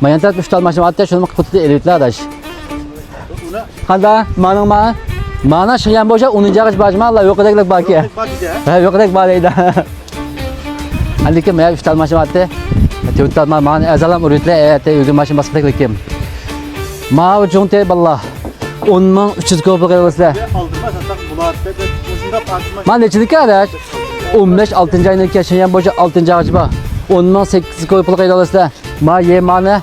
Mayantat üçtal maşın hatta şunu kutuda elitler adaş. Kanda mana şiyan boşa 10. ağaç bacma Allah yok edeklik baki. Ha yok edek baleyda. Andiki maya üçtal maşın hatta. Üçtal mana azalam uritle ete yugum maşın basıplık kim. Ma jonte ballah. 10.300 kopuk elbisler. Man içindeki adaş. 15 6. ayındaki şiyan boşa 6. ağaç ba. 10.800 kopuk elbisler. Ma yemane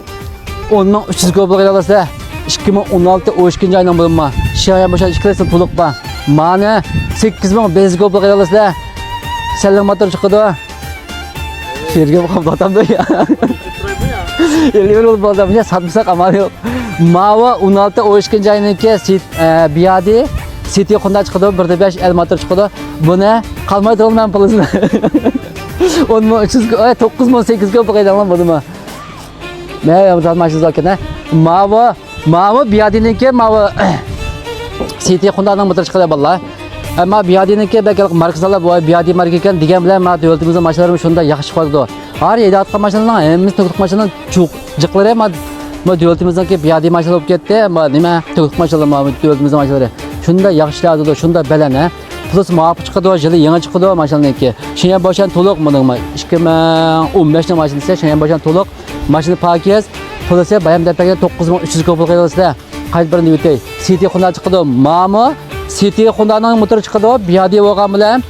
10.300 kopuk elbisler. 2016 12. aydan bulunma. Şiyan boşa 2 lirası puluk ba. Mane 8.500 kopuk elbisler. Selin motor çıkıdı. Şirge bu adamda ya. Eliyor olup adamı satmışsak aman yok. Mava 16 12. ayındaki biyadi City Honda çıkıdı. 1.5 el motor çıkıdı. Bu ne? Kalmayı olmayan pulusuna. 9.800 kopuk elbisler mı? Ne yapacağız zaten? Mava biyadiniki mava City Honda'nın motor çıkıdı vallahi. Ama biyadiniki belki markasalar bu biyadi markaken digen bilen ma dövültümüzün maçlarımız şunda yaxşı koydu. Har 7-6 maçlarından hemimiz to'liq maçlardan çok jiqlari ma dövültümüzdeki biyadi maçlar olup ketdi. Ma nima to'liq maçlar ma dövültümüzün maçları. Şunda yaxşıladı, şunda belene. Plus muaf çıkıdı, yılı yeni çıkıdı maçlarındaki. Şeyan başan to'liq mı? 2015 maçında ise şeyan başan to'liq maçını pakiz. Plus bayam depege 9.300 kopuk elbisler. Qayt birini yutay. City Honda çıkıdı. Mama City Honda'nın motoru çıkıdı. Biyadi olgan bilen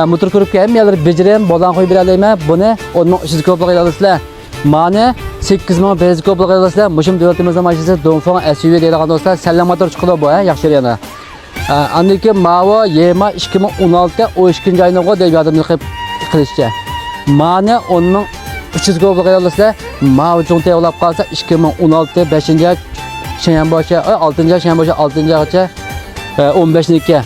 motor ko'rib kelmaylar, bejirim, bolan qo'yib beralayman. Buni 10.300 kopuk elbisler. Mane 8.500 kopuk elbisler. Mushum davlatimizning mashinasi Dongfeng SUV deydigan do'stlar, sallam motor çıkıdı bu, yaxshi yana. Andiki Mavo Yema 2016 12. ayında deb yodimda qilishcha. Mane 10.300 kopuk elbisler. Mavo jonte olab qolsa 2016 5. Şenboşa 6. Şenboşa 6. ağaça 15'niki.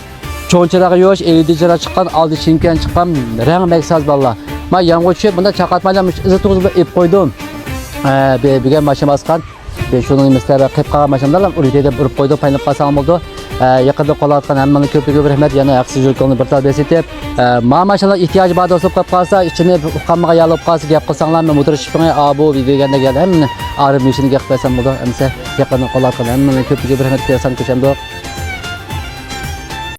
Çoğunçaları yoş 50'lere çıkan, aldı Şinken çıkan renk meksaz valla. Ma yağmurçu bunda çakatmayla izi tuğuz bir ip koydum. Bir maşın baskan. Şunun mesela kıpkağa maşınlarla ürüteyde ürüp koydu, payınıp basalım oldu. Yakında kolatkan hemen köpüğü rahmet yana yaksız yürkünü bir tal besitip. Ma maşınlar ihtiyacı bağda olup kapkalsa, içine ukanmağa yalıp kalsa, gap kılsanlar mı motor şifrine bu videoya geldi. Hemen ağrım işini gap koysam oldu. Mesela yakında kolatkan hemen köpüğü rahmet kıyasam köşemde.